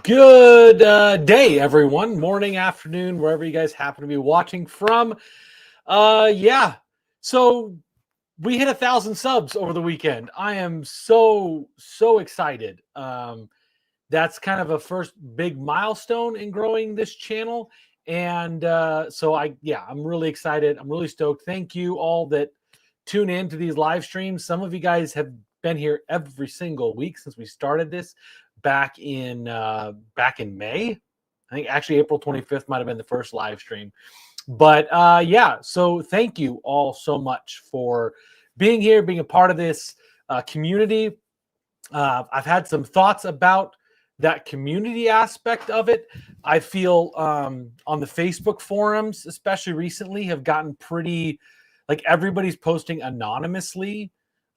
Good day, everyone. Morning, afternoon, wherever you guys happen to be watching from. Yeah. So we hit 1,000 subs over the weekend. I am so excited. That's kind of a first big milestone in growing this channel, and I'm really excited. I'm really stoked. Thank you all that tune in to these live streams. Some of you guys have been here every single week since we started this back in May. I think actually April 25th might have been the first live stream. But so thank you all so much for being here, being a part of this community. I've had some thoughts about that community aspect of it. I feel on the Facebook forums, especially recently, have gotten pretty like everybody's posting anonymously,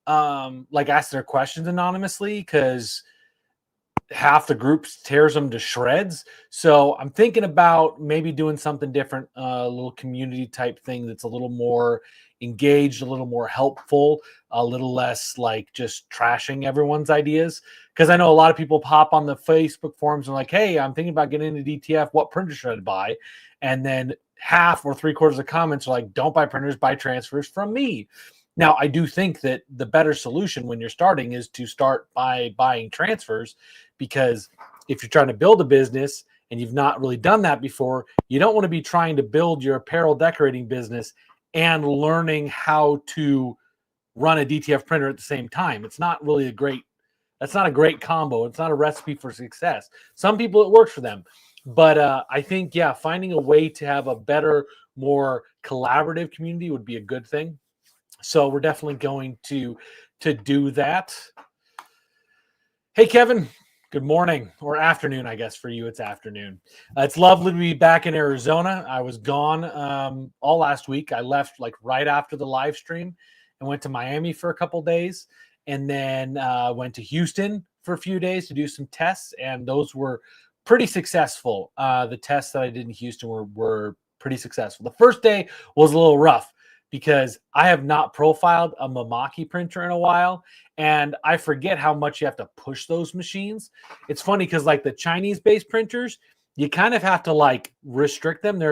like asking their questions anonymously because half the group tears them to shreds. So I'm thinking about maybe doing something different, a little community type thing that's a little more engaged, a little more helpful, a little less like just trashing everyone's ideas. Because I know a lot of people pop on the Facebook forums and like, hey, I'm thinking about getting into DTF. What printer should I buy? And then half or three-quarters of comments are like, don't buy printers, buy transfers from me. Now, I do think that the better solution when you're starting is to start by buying transfers, because if you're trying to build a business and you've not really done that before, you don't want to be trying to build your apparel decorating business and learning how to run a DTF printer at the same time. It's not really that's not a great combo. It's not a recipe for success. Some people, it works for them. But I think, finding a way to have a better, more collaborative community would be a good thing. So we're definitely going to do that. Hey, Kevin. Good morning or afternoon, I guess for you it's afternoon. It's lovely to be back in Arizona. I was gone all last week. I left like right after the live stream and went to Miami for a couple days, and then went to Houston for a few days to do some tests, and those were pretty successful. The tests that I did in Houston were pretty successful. The first day was a little rough because I have not profiled a Mamaki printer in a while, and I forget how much you have to push those machines. It's funny because like the Chinese-based printers, you kind of have to like restrict them.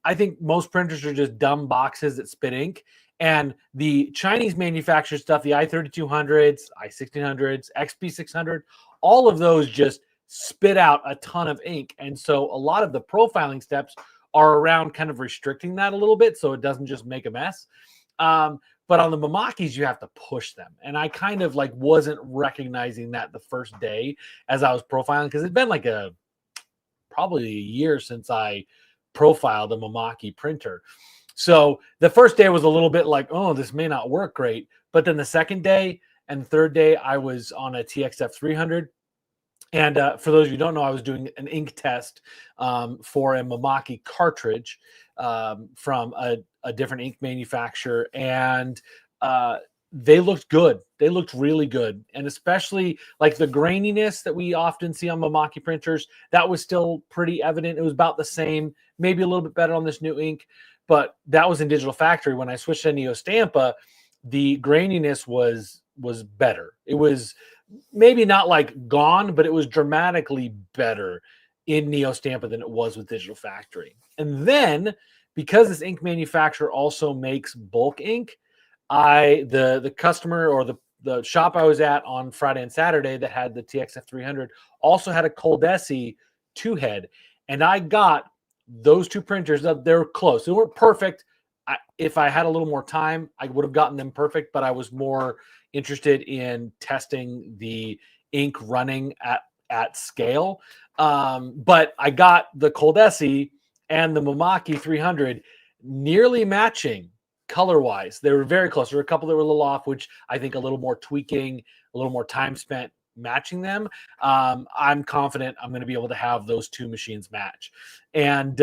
I think most printers are just dumb boxes that spit ink. And the Chinese manufactured stuff, the i3200s, i1600s, XP600, all of those just spit out a ton of ink. And so a lot of the profiling steps are around kind of restricting that a little bit so it doesn't just make a mess. But on the Mamakis, you have to push them. And I kind of like wasn't recognizing that the first day as I was profiling, because it's been like probably a year since I profiled a Mamaki printer. So the first day was a little bit like, oh, this may not work great. But then the second day and the third day, I was on a TXF 300. And for those of you who don't know, I was doing an ink test for a Mamaki cartridge from a different ink manufacturer. And they looked good. They looked really good. And especially like the graininess that we often see on Mamaki printers, that was still pretty evident. It was about the same, maybe a little bit better on this new ink. But that was in Digital Factory. When I switched to Neostampa, the graininess was better. It was maybe not like gone, but it was dramatically better in Neostampa than it was with Digital Factory. And then because this ink manufacturer also makes bulk ink, the customer or the shop I was at on Friday and Saturday that had the TXF 300 also had a Coldesi 2-head, and I got those two printers. They were close. They weren't perfect. If I had a little more time, I would have gotten them perfect, but I was more interested in testing the ink running at scale. But I got the Coldesi and the Mamaki 300 nearly matching color-wise. They were very close. There were a couple that were a little off, which I think a little more tweaking, a little more time spent matching them. I'm confident I'm going to be able to have those two machines match. And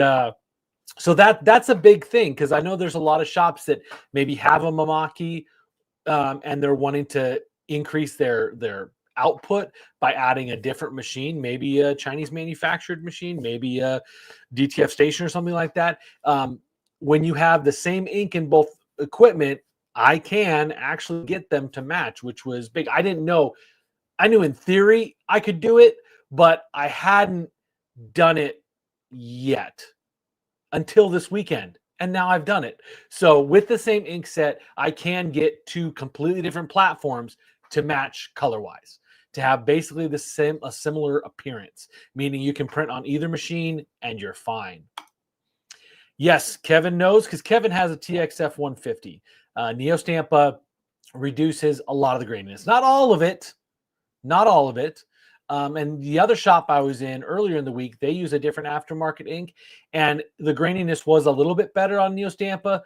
so that's a big thing, because I know there's a lot of shops that maybe have a Mamaki and they're wanting to increase their output by adding a different machine, maybe a Chinese manufactured machine, maybe a DTF station or something like that. When you have the same ink in both equipment, I can actually get them to match, which was big. I didn't know. I knew in theory I could do it, but I hadn't done it yet until this weekend. And now I've done it. So with the same ink set, I can get two completely different platforms to match color-wise, to have basically a similar appearance, meaning you can print on either machine and you're fine. Yes, Kevin knows because Kevin has a TXF 150. Neostampa reduces a lot of the graininess. Not all of it. Not all of it. And the other shop I was in earlier in the week, they use a different aftermarket ink, and the graininess was a little bit better on Neostampa,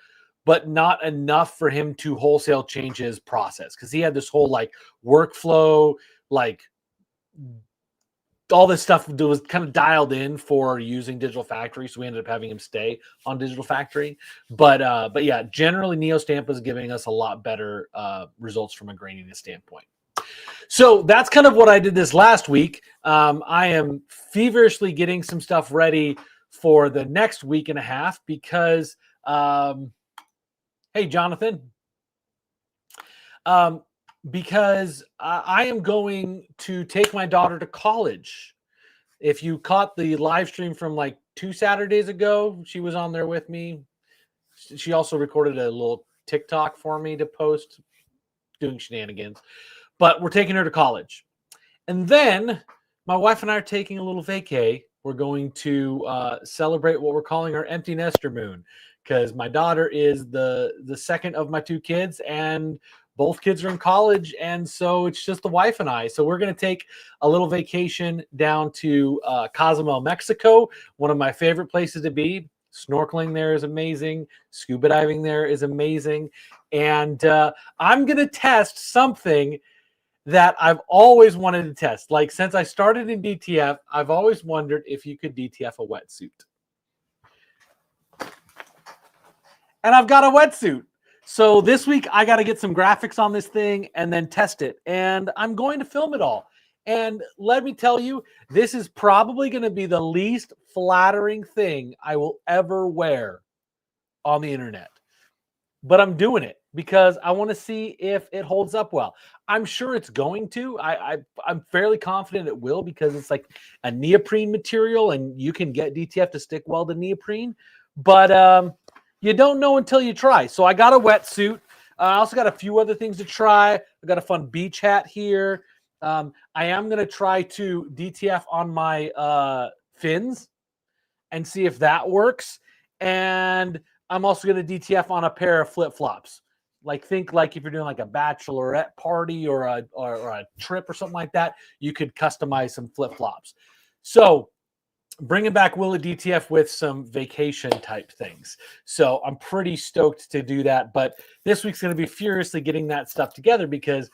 but not enough for him to wholesale change his process, because he had this whole like workflow, like all this stuff was kind of dialed in for using Digital Factory, so we ended up having him stay on Digital Factory. But yeah, generally Neostampa is giving us a lot better results from a graininess standpoint. So that's kind of what I did this last week. I am feverishly getting some stuff ready for the next week and a half because, hey, Jonathan, because I am going to take my daughter to college. If you caught the live stream from like 2 Saturdays ago, she was on there with me. She also recorded a little TikTok for me to post, doing shenanigans. But we're taking her to college. And then my wife and I are taking a little vacay. We're going to celebrate what we're calling our empty nester moon, because my daughter is the second of my 2 kids, and both kids are in college. And so it's just the wife and I. So we're going to take a little vacation down to Cozumel, Mexico, one of my favorite places to be. Snorkeling there is amazing. Scuba diving there is amazing. And I'm going to test something that I've always wanted to test. Like, since I started in DTF, I've always wondered if you could DTF a wetsuit. And I've got a wetsuit. So this week I got to get some graphics on this thing and then test it. And I'm going to film it all. And let me tell you, this is probably going to be the least flattering thing I will ever wear on the internet. But I'm doing it because I want to see if it holds up well. I'm sure it's going to. I'm fairly confident it will, because it's like a neoprene material, and you can get DTF to stick well to neoprene. But you don't know until you try. So I got a wetsuit. I also got a few other things to try. I got a fun beach hat here. I am going to try to DTF on my fins and see if that works. And I'm also going to DTF on a pair of flip-flops. Like, think like if you're doing like a bachelorette party or a trip or something like that, you could customize some flip-flops. So bringing back Will It DTF with some vacation type things. So I'm pretty stoked to do that. But this week's going to be furiously getting that stuff together, because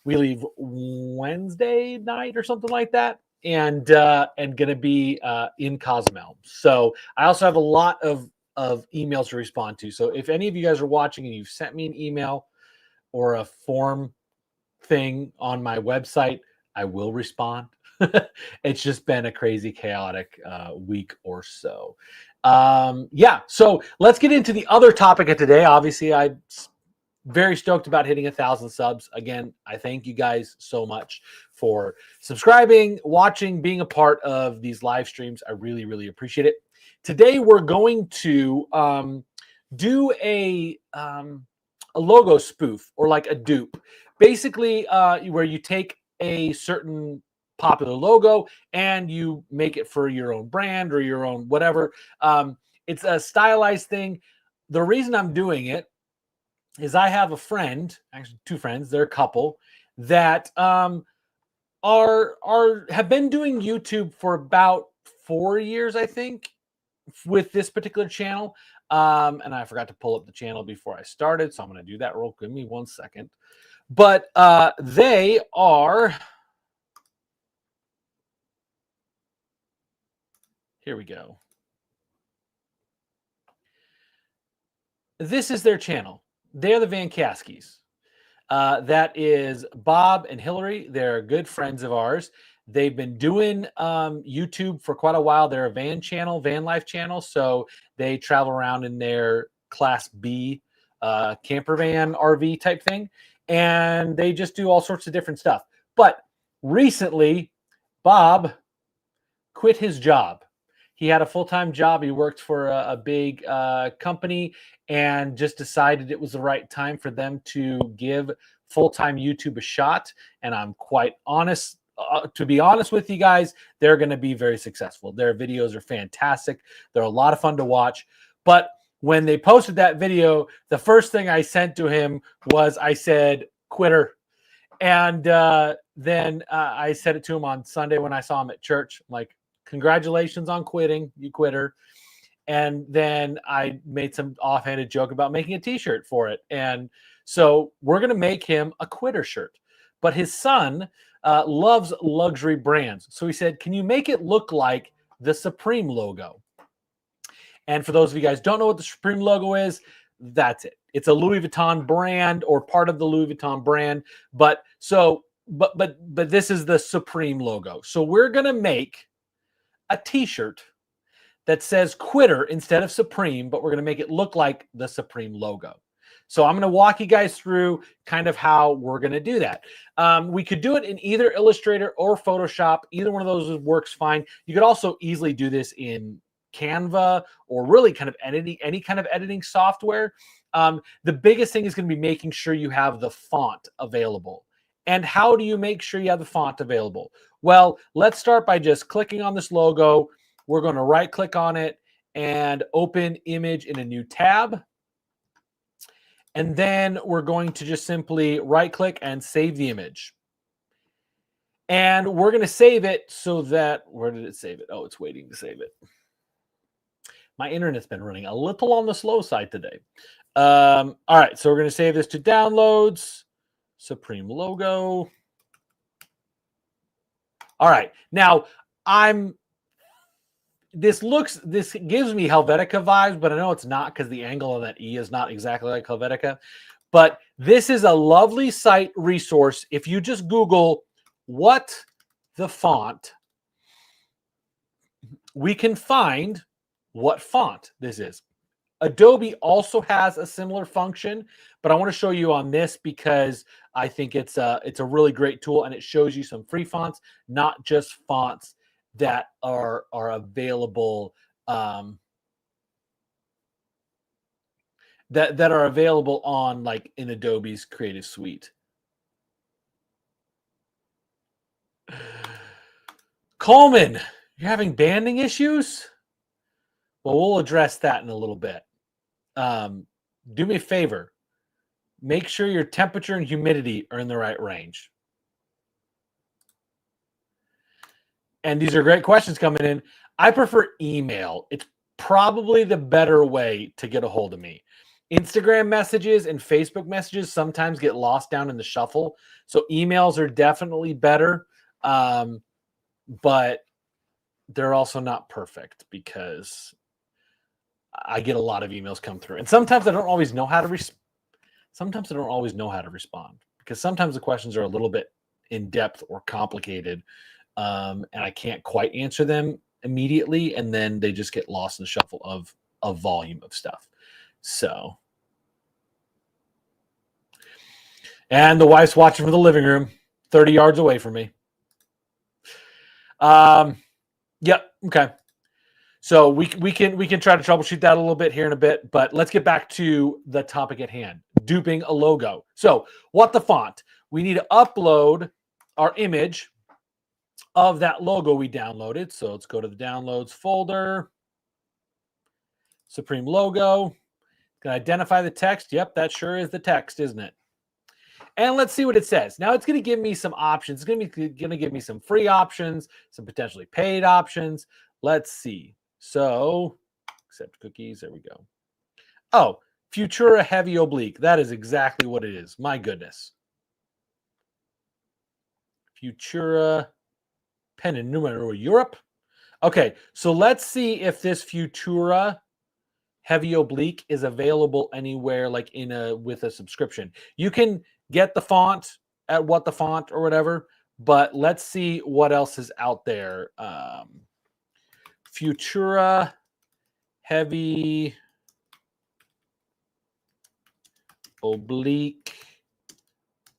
we leave Wednesday night or something like that, and going to be in Cozumel. So I also have a lot of emails to respond to. So if any of you guys are watching and you've sent me an email or a form thing on my website, I will respond. It's just been a crazy, chaotic week or so. Yeah, so let's get into the other topic of today. Obviously, I'm very stoked about hitting 1,000 subs. Again, I thank you guys so much for subscribing, watching, being a part of these live streams. I really, really appreciate it. Today, we're going to do a logo spoof, or like a dupe. Basically, where you take a certain popular logo and you make it for your own brand or your own whatever. It's a stylized thing. The reason I'm doing it is I have a friend, actually 2 friends, they're a couple, that have been doing YouTube for about 4 years, I think, with this particular channel. And I forgot to pull up the channel before I started, so I'm going to do that real quick. Give me 1 second. But they are, here we go. This is their channel. They're the Van Caskies. That is Bob and Hillary. They're good friends of ours. They've been doing YouTube for quite a while. They're a van life channel. So they travel around in their Class B camper van RV type thing. And they just do all sorts of different stuff. But recently, Bob quit his job. He had a full-time job. He worked for a big company and just decided it was the right time for them to give full-time YouTube a shot. And I'm quite honest, to be honest with you guys, they're going to be very successful. Their videos are fantastic. They're a lot of fun to watch. But when they posted that video, the first thing I sent to him was, I said, quitter. And then I said it to him on Sunday when I saw him at church. I'm like, congratulations on quitting, you quitter. And then I made some offhanded joke about making a t-shirt for it. And so we're going to make him a quitter shirt. But his son loves luxury brands. So he said, can you make it look like the Supreme logo? And for those of you guys who don't know what the Supreme logo is, that's it. It's a Louis Vuitton brand or part of the Louis Vuitton brand. But this is the Supreme logo. So we're going to make a t-shirt that says quitter instead of Supreme, but we're going to make it look like the Supreme logo. So I'm going to walk you guys through kind of how we're going to do that. We could do it in either Illustrator or Photoshop. Either one of those works fine. You could also easily do this in Canva or really kind of any kind of editing software. The biggest thing is going to be making sure you have the font available. And how do you make sure you have the font available? Well, let's start by just clicking on this logo. We're going to right click on it and open image in a new tab. And then we're going to just simply right click and save the image. And we're going to save it so that, where did it save it? Oh, it's waiting to save it. My internet's been running a little on the slow side today. All right, so we're going to save this to downloads, Supreme logo. All right, now this gives me Helvetica vibes, but I know it's not because the angle of that E is not exactly like Helvetica. But this is a lovely site resource. If you just Google what the font, we can find what font this is. Adobe also has a similar function, but I want to show you on this because I think it's a really great tool, and it shows you some free fonts, not just fonts that are available that are available on like in Adobe's Creative Suite. Coleman, you're having banding issues? Well, we'll address that in a little bit. Do me a favor. Make sure your temperature and humidity are in the right range. And these are great questions coming in. I prefer email. It's probably the better way to get a hold of me. Instagram messages and Facebook messages sometimes get lost down in the shuffle. So emails are definitely better. But they're also not perfect because I get a lot of emails come through. And sometimes I don't always know how to respond because sometimes the questions are a little bit in depth or complicated. And I can't quite answer them immediately, and then they just get lost in the shuffle of a volume of stuff. So, and the wife's watching from the living room, 30 yards away from me. Yep. Okay. So we can try to troubleshoot that a little bit here in a bit, but let's get back to the topic at hand, duping a logo. So what the font? We need to upload our image of that logo we downloaded. So let's go to the downloads folder, Supreme logo. Can I identify the text? Yep, that sure is the text, isn't it? And let's see what it says. Now it's going to give me some options. It's going to give me some free options, some potentially paid options. Let's see. So accept cookies. There we go. Oh, Futura Heavy Oblique. That is exactly what it is. My goodness. Futura Pen and Numero Europe. Okay, so let's see if this Futura Heavy Oblique is available anywhere like with a subscription. You can get the font at What the Font or whatever, but let's see what else is out there. Futura Heavy Oblique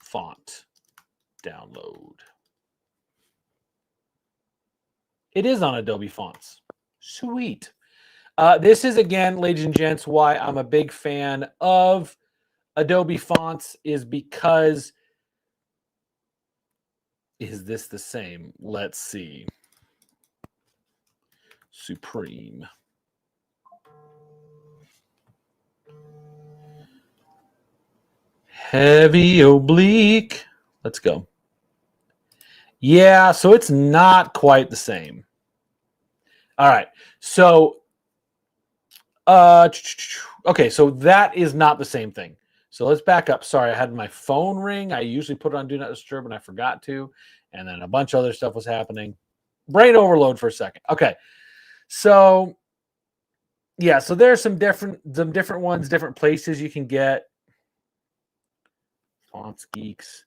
font download. It is on Adobe Fonts. Sweet. This is, again, ladies and gents, why I'm a big fan of Adobe Fonts, is because, is this the same? Let's see. Supreme. Heavy oblique. Let's go. Yeah, so it's not quite the same. All right. So, okay, so that is not the same thing. So let's back up. Sorry, I had my phone ring. I usually put it on Do Not Disturb, and I forgot to. And then a bunch of other stuff was happening. Brain overload for a second. Okay. So, yeah, so there's some different ones, different places you can get. Fonts Geeks.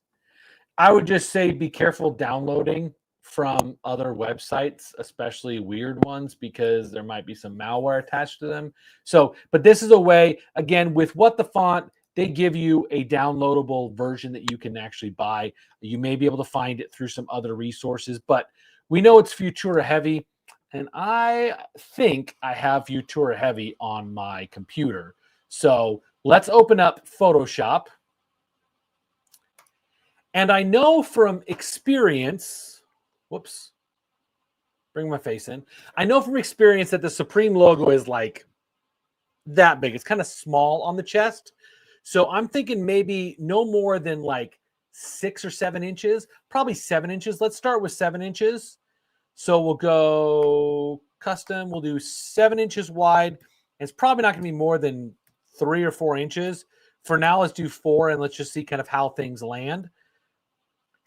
I would just say be careful downloading from other websites, especially weird ones, because there might be some malware attached to them. So, but this is a way, again, with What the Font, they give you a downloadable version that you can actually buy. You may be able to find it through some other resources, but we know it's Futura heavy, and I think I have Futura heavy on my computer. So let's open up Photoshop. And I know from experience, whoops, bring my face in. I know from experience that the Supreme logo is like that big. It's kind of small on the chest. So I'm thinking maybe no more than like 6 or 7 inches, probably 7 inches. Let's start with 7 inches. So we'll go custom. We'll do 7 inches wide. It's probably not going to be more than 3 or 4 inches. For now, let's do 4, and let's just see kind of how things land.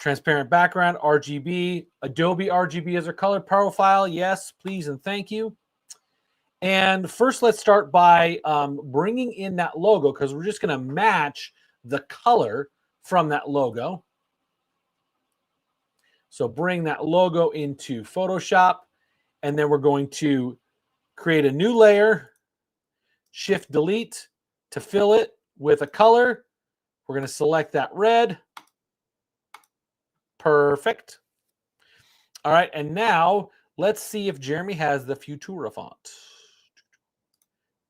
Transparent background, RGB, Adobe RGB as our color profile. Yes, please and thank you. And first, let's start by bringing in that logo, because we're just going to match the color from that logo. So bring that logo into Photoshop, and then we're going to create a new layer, Shift-Delete to fill it with a color. We're going to select that red. Perfect. All right, and now let's see if Jeremy has the Futura font.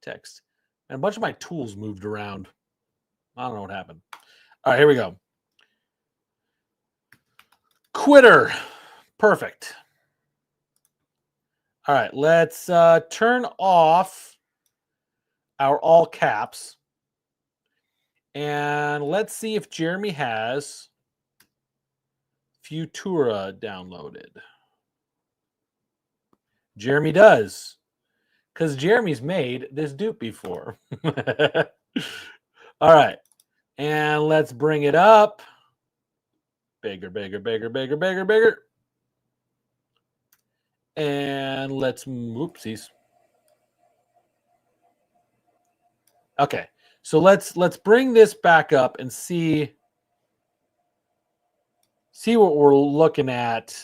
Text. And a bunch of my tools moved around. I don't know what happened. All right, here we go. Quitter. Perfect. All right, let's turn off our all caps. And let's see if Jeremy has Futura downloaded. Jeremy does, because Jeremy's made this dupe before. All right, and let's bring it up. Bigger, bigger, bigger, bigger, bigger, bigger. And let's, oopsies. Okay, so let's bring this back up and see what we're looking at.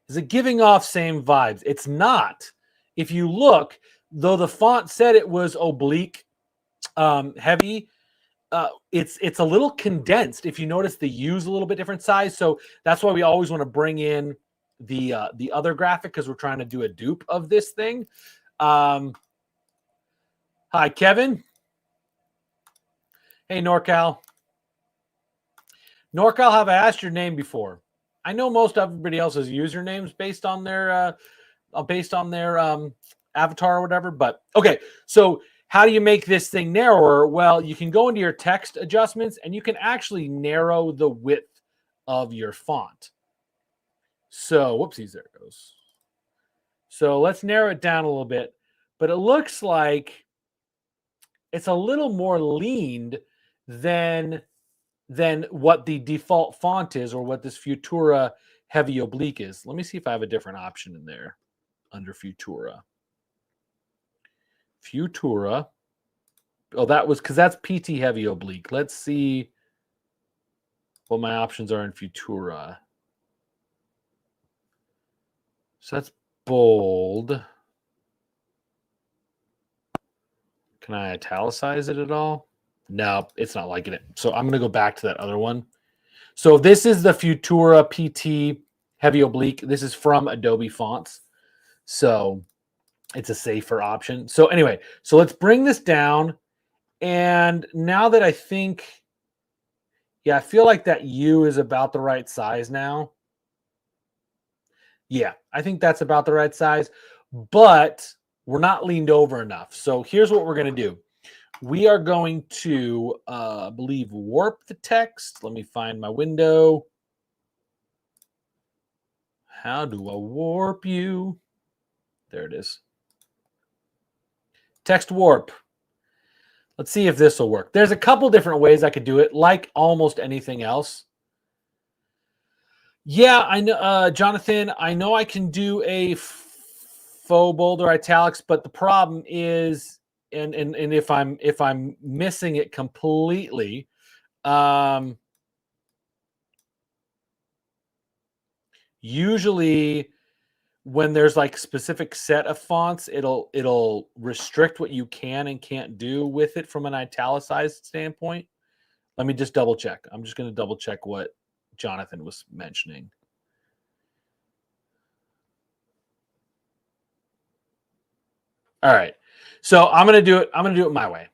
Is it giving off same vibes? It's not. If you look, though the font said it was oblique heavy, it's a little condensed. If you notice, the U's a little bit different size. So that's why we always want to bring in the other graphic, because we're trying to do a dupe of this thing. Hi, Kevin. Hey, NorCal. NorCal, have I asked your name before? I know most everybody else's usernames based on their avatar or whatever. But okay, so how do you make this thing narrower? Well, you can go into your text adjustments, and you can actually narrow the width of your font. So, whoopsies, there it goes. So let's narrow it down a little bit. But it looks like it's a little more leaned than what the default font is, or what this Futura heavy oblique is. Let me see if I have a different option in there under Futura. Futura. Oh, that was because that's PT heavy oblique. Let's see what my options are in Futura. So that's bold. Can I italicize it at all? No, it's not liking it. So I'm going to go back to that other one. So this is the Futura PT heavy oblique. This is from Adobe Fonts, so it's a safer option. So anyway, so let's bring this down. And now that I think, yeah, I feel like that U is about the right size now. Yeah, I think that's about the right size, but we're not leaned over enough. So here's what we're going to do. We are going to, I believe, warp the text. Let me find my window. How do I warp you? There it is. Text warp. Let's see if this will work. There's a couple different ways I could do it, like almost anything else. Yeah, I know, Jonathan. I know I can do a faux bold or italics, but the problem is, and if I'm missing it completely, usually when there's like specific set of fonts, it'll restrict what you can and can't do with it from an italicized standpoint. Let me just double check. I'm just going to double check what Jonathan was mentioning. All right. So I'm going to do it. I'm going to do it my way.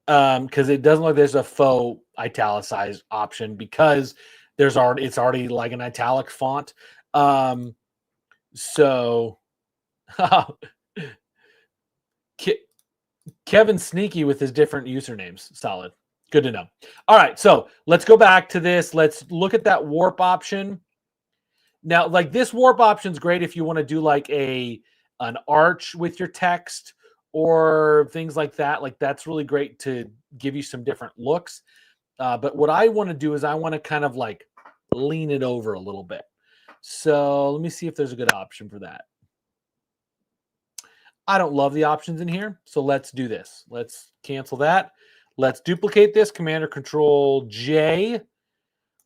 Because it doesn't look like there's a faux italicized option because it's already like an italic font. So Kevin Sneaky with his different usernames. Solid. Good to know. All right, so let's go back to this. Let's look at that warp option. Now, like this warp option is great if you want to do like an arch with your text or things like that. Like that's really great to give you some different looks. But what I want to do is I want to kind of like lean it over a little bit. So let me see if there's a good option for that. I don't love the options in here, so let's do this. Let's cancel that. Let's duplicate this, Command or Control J.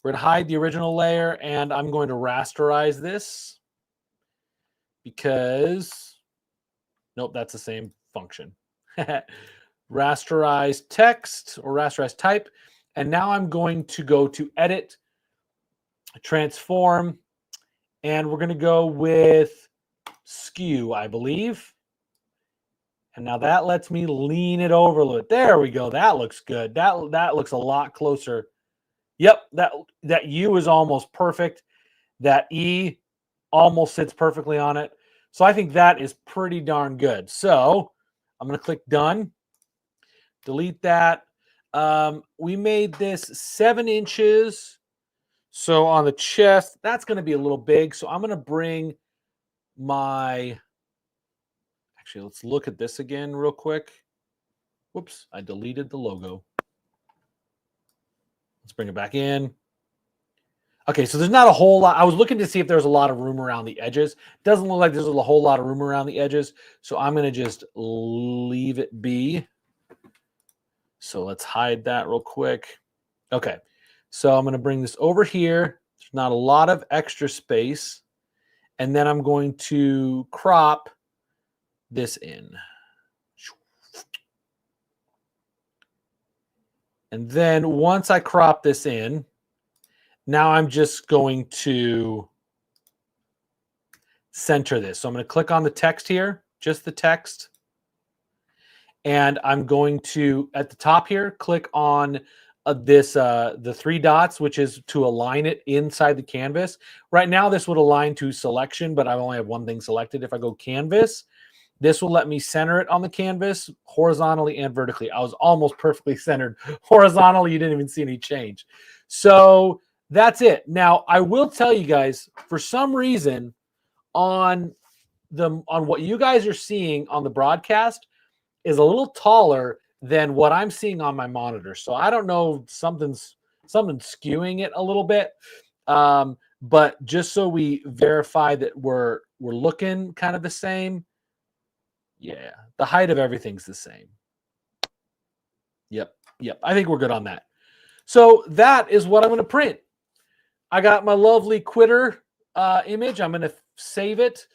We're going to hide the original layer, and I'm going to rasterize this because, nope, that's the same function. Rasterize text or rasterize type. And now I'm going to go to Edit, Transform, and we're going to go with Skew, I believe. And now that lets me lean it over a little bit. There we go. That looks good. That looks a lot closer. Yep, that U is almost perfect. That E almost sits perfectly on it. So I think that is pretty darn good. So I'm going to click Done. Delete that. We made this 7 inches. So on the chest, that's going to be a little big. So I'm going to bring my... Actually, let's look at this again real quick. Whoops, I deleted the logo. Let's bring it back in. Okay, so there's not a whole lot. I was looking to see if there's a lot of room around the edges. Doesn't look like there's a whole lot of room around the edges. So I'm going to just leave it be. So let's hide that real quick. Okay, so I'm going to bring this over here. There's not a lot of extra space. And then I'm going to crop this in. And then once I crop this in, now I'm just going to center this. So I'm going to click on the text here, just the text. And I'm going to, at the top here, click on the 3 dots, which is to align it inside the canvas. Right now, this would align to selection, but I only have one thing selected. If I go canvas, this will let me center it on the canvas horizontally and vertically. I was almost perfectly centered horizontally. You didn't even see any change. So that's it. Now, I will tell you guys, for some reason, on what you guys are seeing on the broadcast is a little taller than what I'm seeing on my monitor. So I don't know, something's skewing it a little bit. But just so we verify that we're looking kind of the same. Yeah, the height of everything's the same. Yep. I think we're good on that. So that is what I'm going to print. I got my lovely quitter image. I'm going to save it.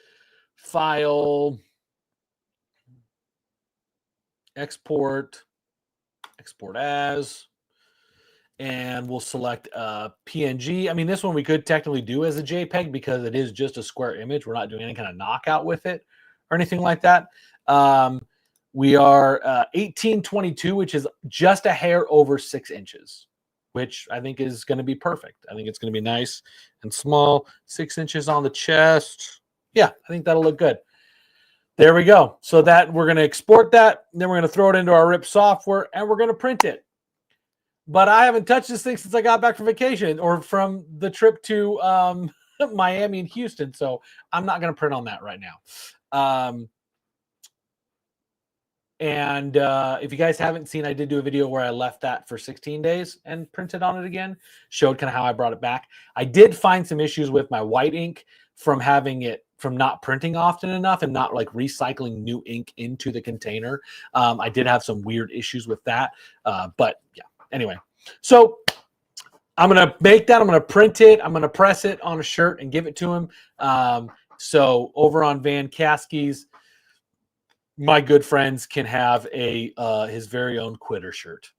File, export as. and we'll select PNG. I mean, this one we could technically do as a JPEG because it is just a square image. We're not doing any kind of knockout with it or anything like that. We are 1822, which is just a hair over 6 inches, which I think is going to be perfect. I think it's going to be nice and small. 6 inches on the chest. Yeah, I think that'll look good. There we go. So that we're going to export that. Then we're going to throw it into our RIP software and we're going to print it. But I haven't touched this thing since I got back from vacation or from the trip to Miami and Houston. So I'm not going to print on that right now. And if you guys haven't seen, I did do a video where I left that for 16 days and printed on it again. Showed kind of how I brought it back. I did find some issues with my white ink from not printing often enough and not like recycling new ink into the container. I did have some weird issues with that. But yeah, anyway. So I'm going to make that. I'm going to print it. I'm going to press it on a shirt and give it to him. So over on Van Caskey's, my good friends can have his very own quitter shirt.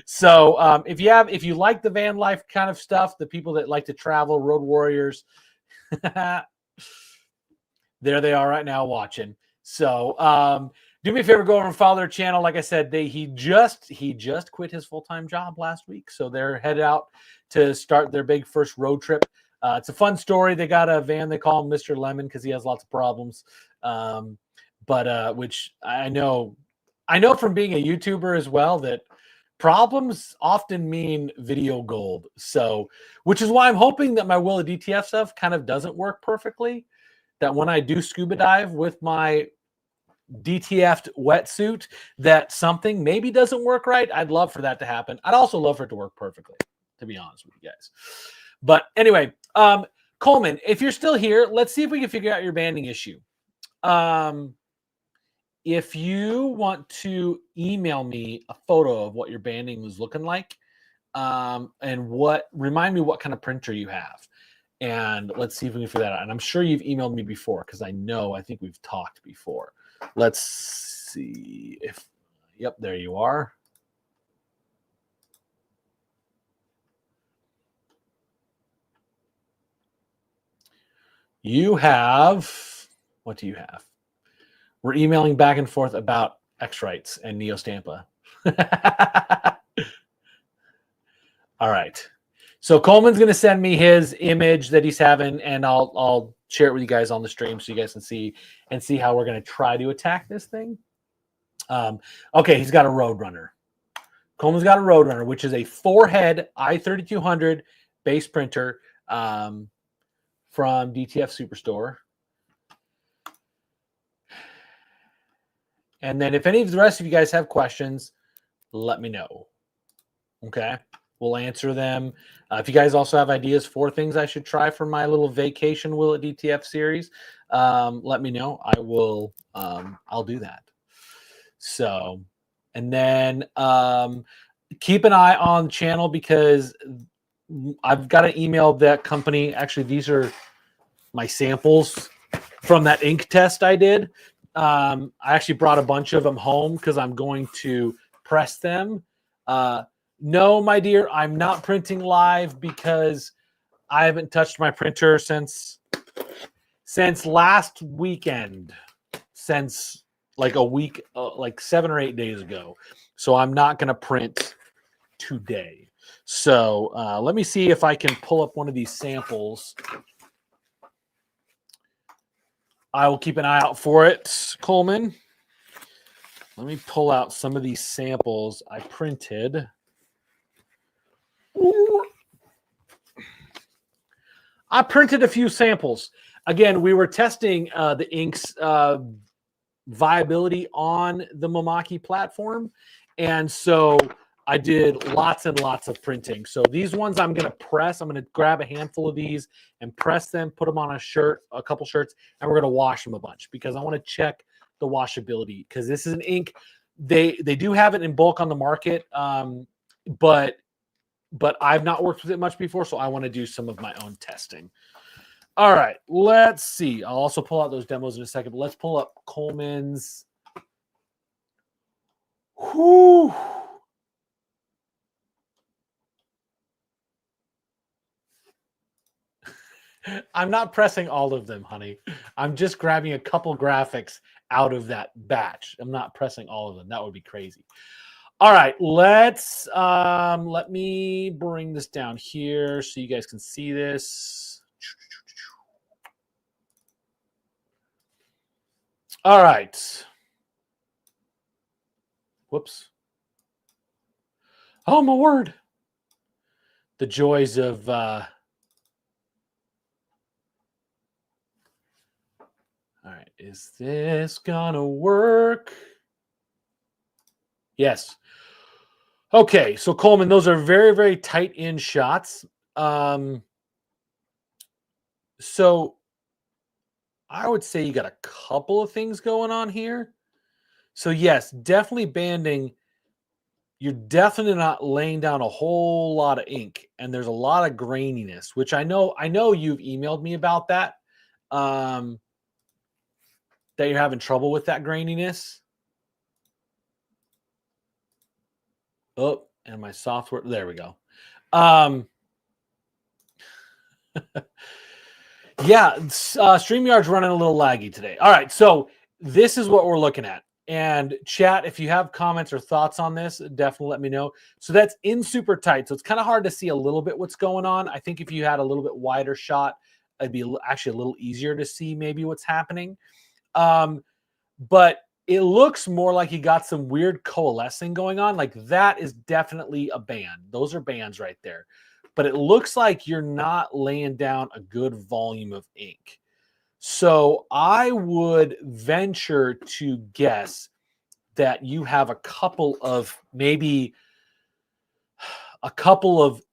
So if you like the van life kind of stuff, the people that like to travel, road warriors, there they are right now watching. So do me a favor, go over and follow their channel. Like I said, he just quit his full-time job last week, so they're headed out to start their big first road trip. It's a fun story. They got a van. They call him Mr. Lemon because he has lots of problems. But which I know from being a YouTuber as well that problems often mean video gold. So, which is why I'm hoping that my Willa DTF stuff kind of doesn't work perfectly. That when I do scuba dive with my DTF'd wetsuit, that something maybe doesn't work right. I'd love for that to happen. I'd also love for it to work perfectly, to be honest with you guys. But anyway, Coleman, if you're still here, let's see if we can figure out your banding issue. If you want to email me a photo of what your banding was looking like, and remind me what kind of printer you have, and let's see if we can figure that out. And I'm sure you've emailed me before because I think we've talked before. Let's see if, yep, there you are. You have, what do you have? We're emailing back and forth about X-Rights and Neo Stampa. All right. So Coleman's going to send me his image that he's having, and I'll share it with you guys on the stream so you guys can see how we're going to try to attack this thing. Okay, he's got a Roadrunner. Coleman's got a Roadrunner, which is a 4-head i3200 base printer from DTF Superstore. And then if any of the rest of you guys have questions, let me know. Okay, we'll answer them. If you guys also have ideas for things I should try for my little vacation Will It DTF series, let me know. I will. I'll do that. So, and then keep an eye on the channel because I've got to email that company. Actually, these are my samples from that ink test I did. I actually brought a bunch of them home because I'm going to press them. No, my dear, I'm not printing live because I haven't touched my printer since last weekend, since like a week, like 7 or 8 days ago. So I'm not going to print today. So let me see if I can pull up one of these samples. I will keep an eye out for it, Coleman. Let me pull out some of these samples I printed. I printed a few samples. Again, we were testing the ink's viability on the Momaki platform. And so I did lots and lots of printing. So these ones I'm going to press. I'm going to grab a handful of these and press them, put them on a shirt, a couple shirts, and we're going to wash them a bunch because I want to check the washability because this is an ink. They do have it in bulk on the market, but I've not worked with it much before, so I want to do some of my own testing. All right, let's see. I'll also pull out those demos in a second, but let's pull up Coleman's. Whew. I'm not pressing all of them, honey. I'm just grabbing a couple graphics out of that batch. I'm not pressing all of them. That would be crazy. All right, let me bring this down here so you guys can see this. All right. Whoops. Oh, my word. The joys of all right, is this gonna work? Yes. Okay, so Coleman, those are very, very tight in shots. So I would say you got a couple of things going on here. So yes, definitely banding. You're definitely not laying down a whole lot of ink, and there's a lot of graininess, which I know you've emailed me about that. That you're having trouble with that graininess. Oh, and my software. There we go. Yeah, StreamYard's running a little laggy today. All right, so this is what we're looking at. And chat, if you have comments or thoughts on this, definitely let me know. So that's in super tight. So it's kind of hard to see a little bit what's going on. I think if you had a little bit wider shot, it'd be actually a little easier to see maybe what's happening. But it looks more like you got some weird coalescing going on. Like that is definitely a band. Those are bands right there. But it looks like you're not laying down a good volume of ink. So I would venture to guess that you have a couple of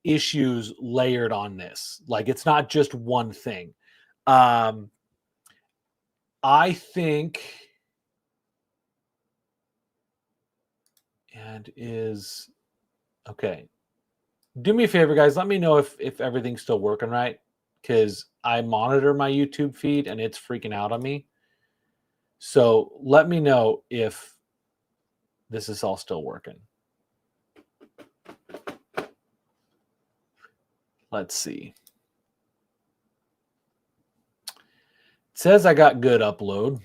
issues layered on this. Like it's not just one thing. I think and is okay. Do me a favor, guys. Let me know if everything's still working right, because I monitor my YouTube feed and it's freaking out on me. So let me know if this is all still working. Let's see. It says I got good upload.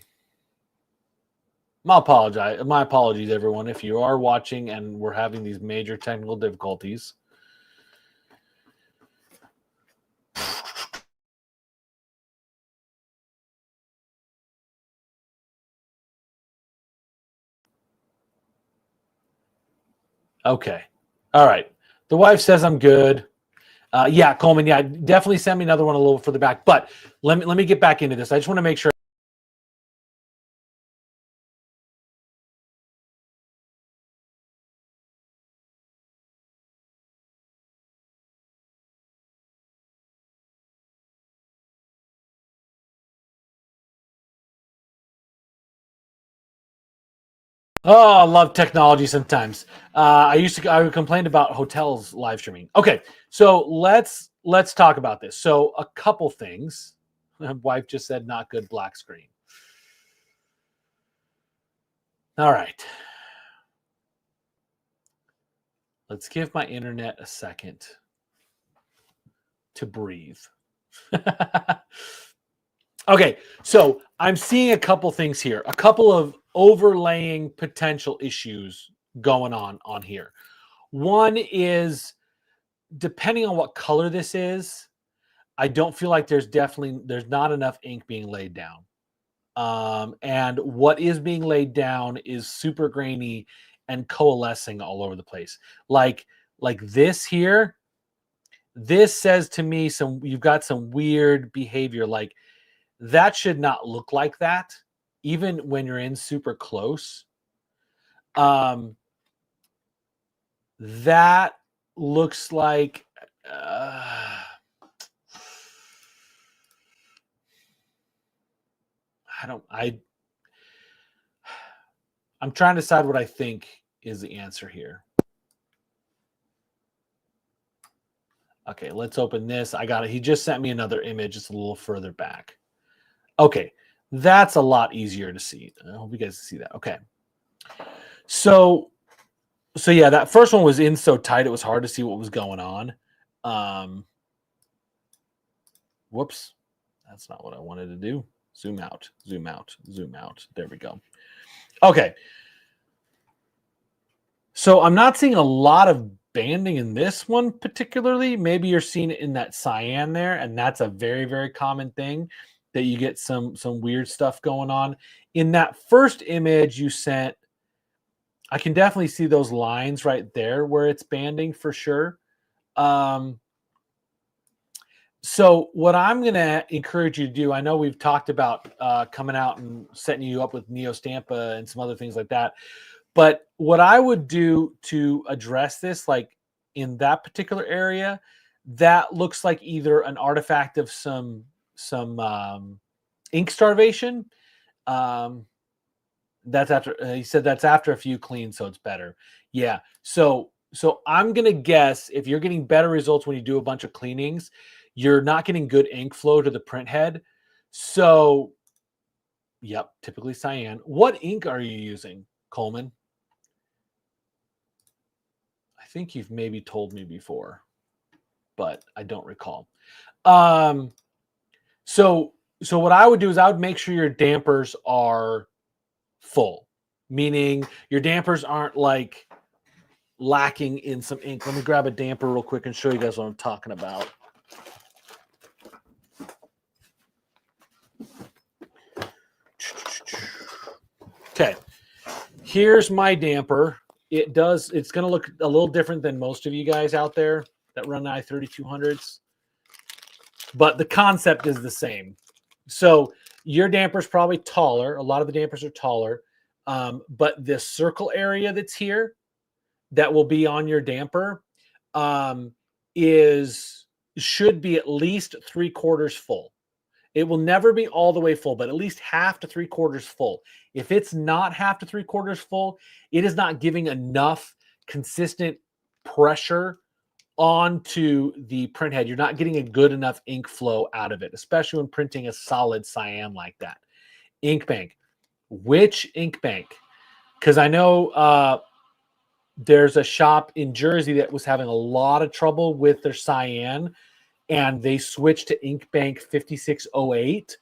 My apologies, everyone, if you are watching and we're having these major technical difficulties. Okay. All right. The wife says I'm good. Yeah, Coleman. Yeah, definitely send me another one a little further back. But let me get back into this. I just want to make sure. Oh, I love technology sometimes. I complained about hotels live streaming. Okay, so let's talk about this. So a couple things. My wife just said not good black screen. All right. Let's give my internet a second to breathe. Okay, so I'm seeing a couple things here, a couple of overlaying potential issues going on here. One is, depending on what color this is, I don't feel like there's not enough ink being laid down. And what is being laid down is super grainy and coalescing all over the place. Like this here, this says to me you've got some weird behavior. Like that should not look like that, even when you're in super close. That looks like I'm trying to decide what I think is the answer here. Okay, let's open this. I got it. He just sent me another image. It's a little further back. Okay, that's a lot easier to see. I hope you guys see that. Okay. So yeah, that first one was in so tight it was hard to see what was going on. Whoops. That's not what I wanted to do. Zoom out, zoom out, zoom out. There we go. Okay. So I'm not seeing a lot of banding in this one particularly. Maybe you're seeing it in that cyan there, and that's a very, very common thing that you get some weird stuff going on. In that first image you sent, I can definitely see those lines right there where it's banding for sure. So what I'm going to encourage you to do, I know we've talked about coming out and setting you up with Neo Stampa and some other things like that. But what I would do to address this, like in that particular area, that looks like either an artifact of some ink starvation. That's after he said that's after a few cleans, so it's better. Yeah. So I'm gonna guess if you're getting better results when you do a bunch of cleanings, you're not getting good ink flow to the print head. So, yep, typically cyan. What ink are you using, Coleman? I think you've maybe told me before, but I don't recall. So what I would do is I would make sure your dampers are full, meaning your dampers aren't like lacking in some ink. Let me grab a damper real quick and show you guys what I'm talking about. Okay, here's my damper. It's going to look a little different than most of you guys out there that run i3200s, but the concept is the same. So your damper's probably taller. A lot of the dampers are taller, but this circle area that's here that will be on your damper should be at least 3/4 full. It will never be all the way full, but at least half to 3/4 full. If it's not half to 3/4 full, it is not giving enough consistent pressure onto the print head. You're not getting a good enough ink flow out of it, especially when printing a solid cyan like that. Ink bank. Which ink bank? Because I know there's a shop in Jersey that was having a lot of trouble with their cyan, and they switched to ink bank 5608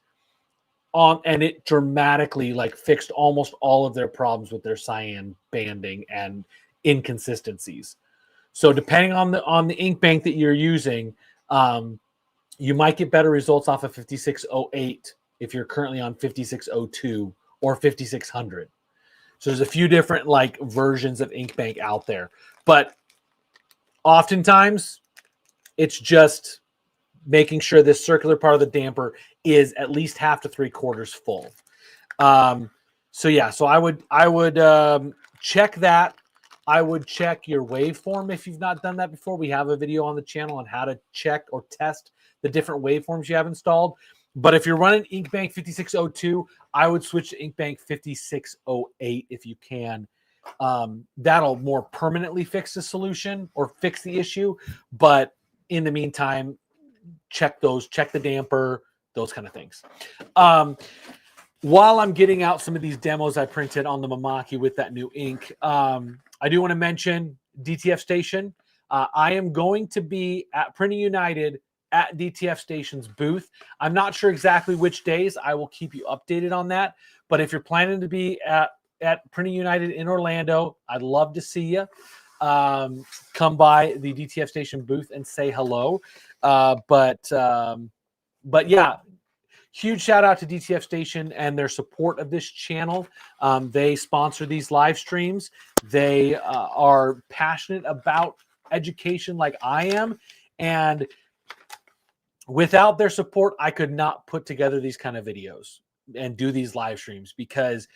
and it dramatically like fixed almost all of their problems with their cyan banding and inconsistencies. So depending on the ink bank that you're using, you might get better results off of 5608 if you're currently on 5602 or 5600. So there's a few different like versions of ink bank out there, but oftentimes it's just making sure this circular part of the damper is at least half to 3/4 full. So yeah, so I would check that. I would check your waveform if you've not done that before. We have a video on the channel on how to check or test the different waveforms you have installed. But if you're running Inkbank 5602, I would switch to Inkbank 5608 if you can. That'll more permanently fix the solution or fix the issue. But in the meantime, check the damper, those kind of things. While I'm getting out some of these demos I printed on the Mamaki with that new ink, I do want to mention DTF Station. I am going to be at Printing United at DTF Station's booth. I'm not sure exactly which days. I will keep you updated on that. But if you're planning to be at Printing United in Orlando, I'd love to see you. Come by the DTF Station booth and say hello. But yeah, huge shout out to DTF Station and their support of this channel. They sponsor these live streams. They are passionate about education like I am. And without their support, I could not put together these kind of videos and do these live streams because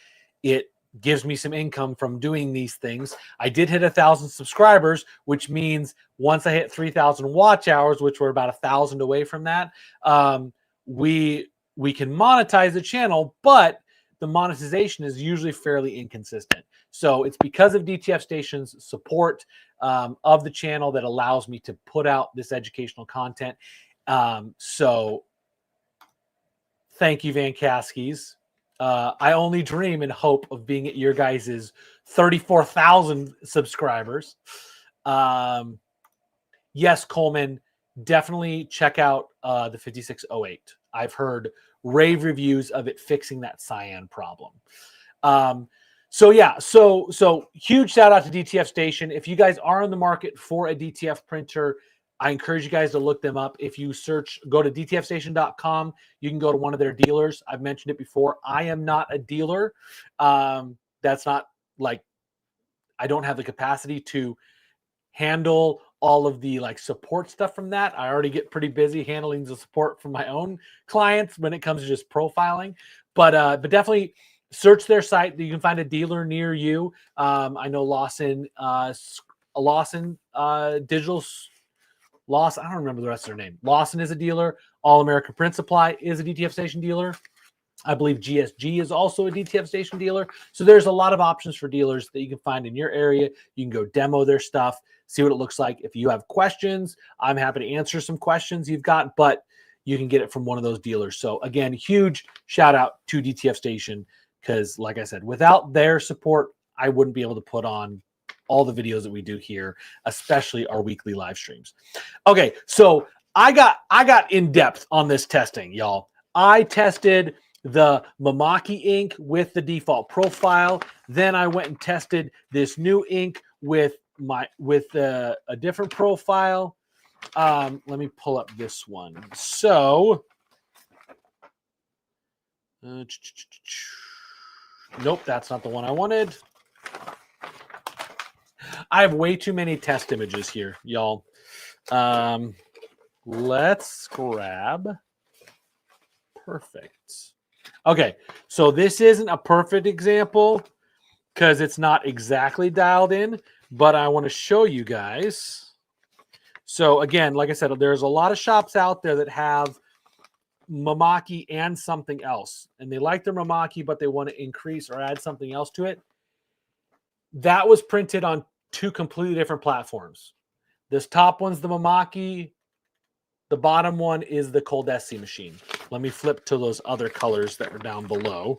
it gives me some income from doing these things. I did hit 1,000 subscribers, which means once I hit 3,000 watch hours, which we're about 1,000 away from that, we can monetize the channel, but the monetization is usually fairly inconsistent. So it's because of DTF Station's support of the channel that allows me to put out this educational content. So thank you, Van Caskis. I only dream and hope of being at your guys' 34,000 subscribers. Yes, Coleman, definitely check out the 5608. I've heard rave reviews of it fixing that cyan problem. So huge shout out to DTF Station. If you guys are in the market for a DTF printer, I encourage you guys to look them up. If you go to dtfstation.com, you can go to one of their dealers. I've mentioned it before. I am not a dealer. That's not like, I don't have the capacity to handle all of the like support stuff from that. I already get pretty busy handling the support from my own clients when it comes to just profiling. But definitely search their site. You can find a dealer near you. I know Lawson Digital. Lawson, I don't remember the rest of their name. Lawson is a dealer. All American Print Supply is a DTF Station dealer. I believe GSG is also a DTF Station dealer. So there's a lot of options for dealers that you can find in your area. You can go demo their stuff, see what it looks like. If you have questions, I'm happy to answer some questions you've got, but you can get it from one of those dealers. So again, huge shout out to DTF Station, because like I said, without their support, I wouldn't be able to put on all the videos that we do here, especially our weekly live streams. Okay, so I got in depth on this testing, y'all. I tested the Mamaki ink with the default profile. Then I went and tested this new ink with a different profile. Let me pull up this one. So, nope, that's not the one I wanted. I have way too many test images here, y'all. Let's grab perfect. Okay, so this isn't a perfect example because it's not exactly dialed in, but I want to show you guys. So again, like I said, there's a lot of shops out there that have Mamaki and something else, and they like their Mamaki, but they want to increase or add something else to it. That was printed on two completely different platforms. This top one's the Mamaki. The bottom one is the Coldesi machine. Let me flip to those other colors that are down below.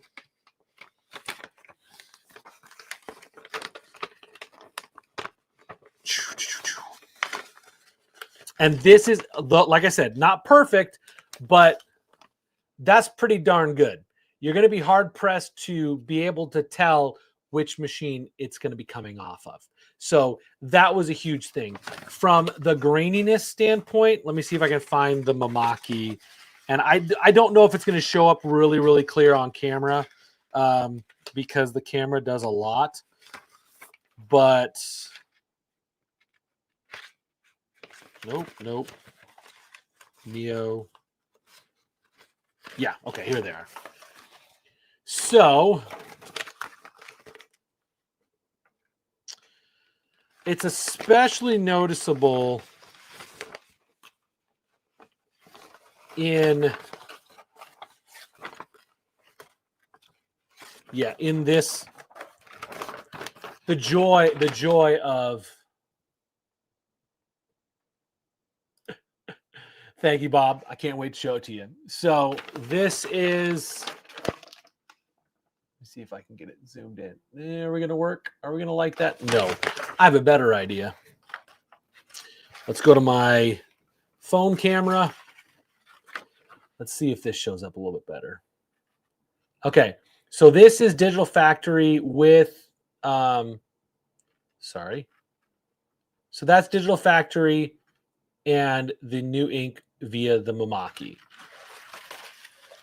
And this is, like I said, not perfect, but that's pretty darn good. You're going to be hard pressed to be able to tell which machine it's going to be coming off of. So that was a huge thing. From the graininess standpoint, let me see if I can find the Mamaki. And I don't know if it's going to show up really, really clear on camera because the camera does a lot. But nope. Neo. Yeah, okay, here they are. So it's especially noticeable in this, the joy of thank you, Bob. I can't wait to show it to you. So this is, let me see if I can get it zoomed in. Are we going to work? Are we going to like that? No. I have a better idea. Let's go to my phone camera. Let's see if this shows up a little bit better. Okay, so this is Digital Factory with, sorry. So that's Digital Factory and the new ink via the Mamaki.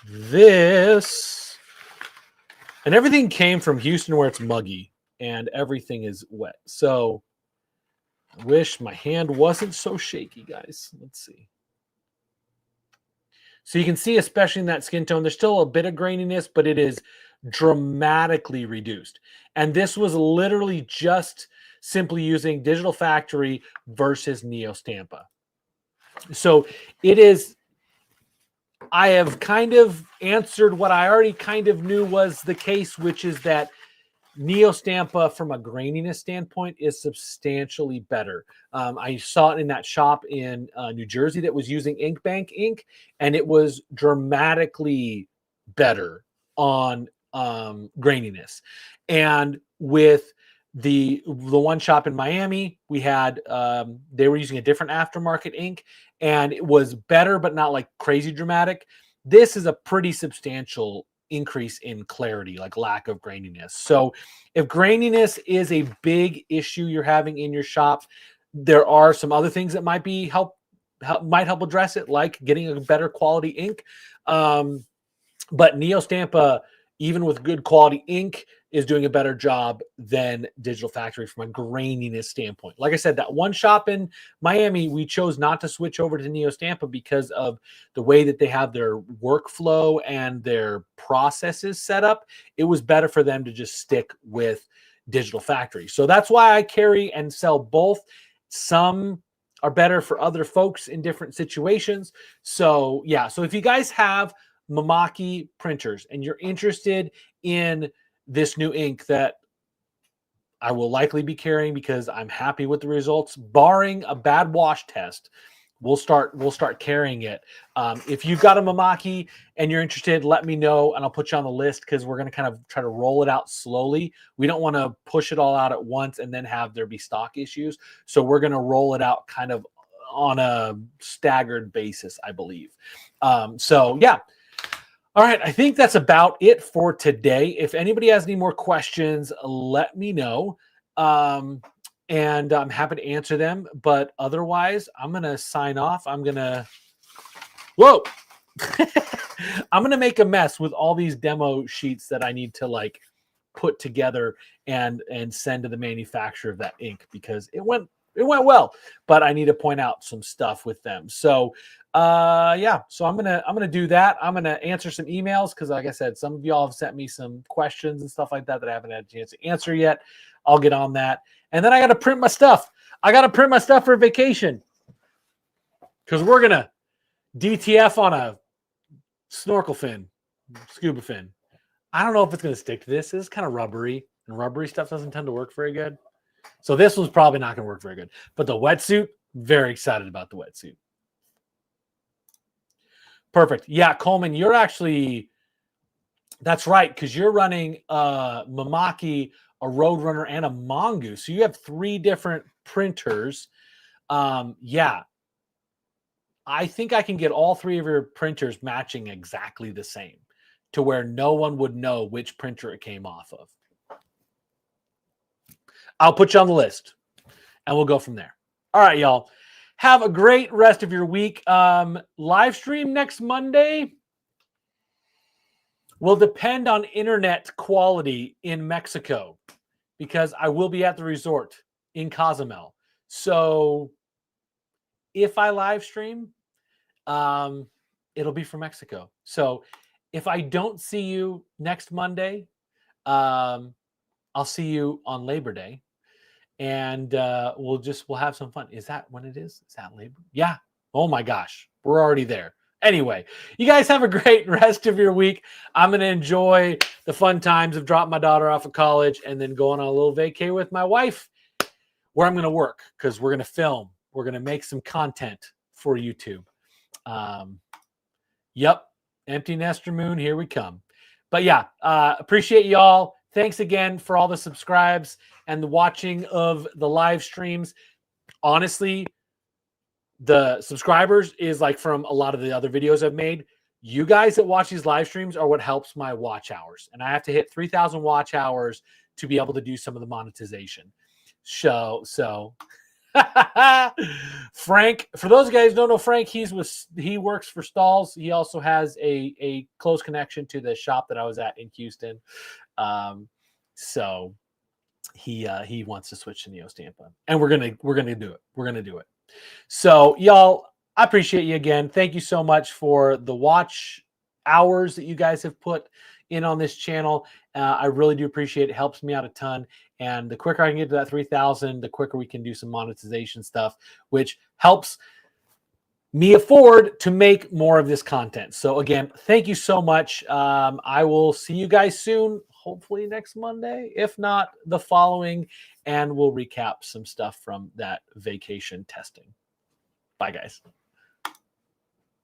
This, and everything came from Houston where it's muggy and everything is wet. So I wish my hand wasn't so shaky, guys. Let's see. So you can see, especially in that skin tone, there's still a bit of graininess, but it is dramatically reduced. And this was literally just simply using Digital Factory versus Neo Stampa. So it is, I have kind of answered what I already kind of knew was the case, which is that Neo Stampa, from a graininess standpoint, is substantially better. I saw it in that shop in New Jersey that was using Ink Bank ink, and it was dramatically better on graininess. And with the one shop in Miami, we had they were using a different aftermarket ink, and it was better, but not like crazy dramatic. this is a pretty substantial increase in clarity, like lack of graininess. So if graininess is a big issue you're having in your shop, there are some other things that might might help address it, like getting a better quality ink. But Neostampa, even with good quality ink, is doing a better job than Digital Factory from a graininess standpoint. Like I said, that one shop in Miami, we chose not to switch over to Neostampa because of the way that they have their workflow and their processes set up. It was better for them to just stick with Digital Factory. So that's why I carry and sell both. Some are better for other folks in different situations. So yeah, so if you guys have Mamaki printers and you're interested in this new ink that I will likely be carrying because I'm happy with the results, barring a bad wash test, we'll start carrying it. If you've got a Mamaki and you're interested, let me know and I'll put you on the list, because we're going to kind of try to roll it out slowly. We don't want to push it all out at once and then have there be stock issues. So we're going to roll it out kind of on a staggered basis, I believe. So yeah. All right, I think that's about it for today. If anybody has any more questions, let me know. And I'm happy to answer them. But otherwise, I'm going to sign off. I'm going to, whoa, I'm going to make a mess with all these demo sheets that I need to like put together and send to the manufacturer of that ink, because it went well, but I need to point out some stuff with them. So yeah, so I'm gonna do that. I'm gonna answer some emails, because like I said, some of y'all have sent me some questions and stuff like that that I haven't had a chance to answer yet. I'll get on that. And then I got to print my stuff. I got to print my stuff for vacation, because we're gonna DTF on a snorkel fin, scuba fin. I don't know if it's gonna stick to this. This is kind of rubbery, and rubbery stuff doesn't tend to work very good. So this one's probably not going to work very good. But the wetsuit, very excited about the wetsuit. Perfect. Yeah, Coleman, you're actually, that's right, because you're running a Mamaki, a Roadrunner, and a Mongoose. So you have 3 different printers. Yeah. I think I can get all 3 of your printers matching exactly the same, to where no one would know which printer it came off of. I'll put you on the list and we'll go from there. All right, y'all. Have a great rest of your week. Live stream next Monday will depend on internet quality in Mexico, because I will be at the resort in Cozumel. So if I live stream, it'll be from Mexico. So if I don't see you next Monday, I'll see you on Labor Day. And we'll have some fun. Is that when it is? Is that Labor? Yeah. Oh my gosh, we're already there. Anyway, you guys have a great rest of your week. I'm going to enjoy the fun times of dropping my daughter off of college and then going on a little vacay with my wife, where I'm going to work, because we're going to film. We're going to make some content for YouTube. Yep. Empty nester moon. Here we come. But yeah, appreciate y'all. Thanks again for all the subscribes and the watching of the live streams. Honestly, the subscribers is like from a lot of the other videos I've made. You guys that watch these live streams are what helps my watch hours. And I have to hit 3,000 watch hours to be able to do some of the monetization. So Frank, for those guys who don't know Frank, he works for Stalls. He also has a close connection to the shop that I was at in Houston. So he wants to switch to Neostampa, and we're gonna do it. We're gonna do it. So y'all, I appreciate you again. Thank you so much for the watch hours that you guys have put in on this channel. I really do appreciate it. It helps me out a ton. And the quicker I can get to that 3,000, the quicker we can do some monetization stuff, which helps me afford to make more of this content. So again, thank you so much. I will see you guys soon, hopefully next Monday, if not the following, and we'll recap some stuff from that vacation testing. Bye, guys.